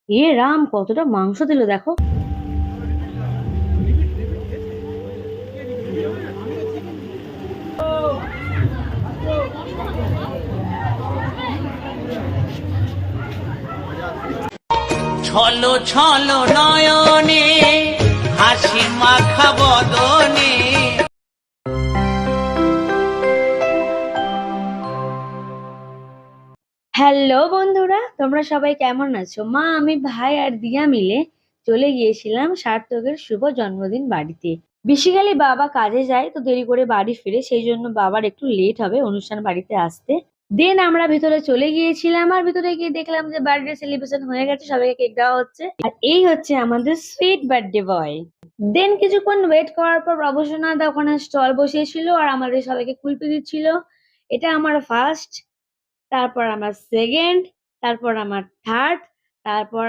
এ রাম, কতটা মাংস দিল দেখো। ছলো ছলো নয়নে হাসি মাখা বদনে। হ্যালো বন্ধুরা, তোমরা সবাই কেমন আছো? মা, আমি, ভাই আর দিয়া মিলে চলে গিয়েছিলাম সার্থকের শুভ জন্মদিন বাড়িতে। বেসিক্যালি বাবা কাজে যায় তো দেরি করে বাড়ি ফিরে, সেই জন্য বাবার একটু লেট হবে অনুষ্ঠান বাড়িতে আসতে। দেন আমরা ভিতরে চলে গিয়েছিলাম, আর ভিতরে গিয়ে দেখলাম যে বার্থডে সেলিব্রেশন হয়ে গেছে, সবাইকে কেক দেওয়া হচ্ছে। আর এই হচ্ছে আমাদের সুইট বার্থডে বয়। দেন কিছুক্ষণ ওয়েট করার পর প্রভূষণা ওখানে স্টল বসিয়েছিল আর আমাদের সবাইকে কুলপি দিচ্ছিল। এটা আমার ফার্স্ট, তারপর আমার সেকেন্ড, তারপর আমার থার্ড, তারপর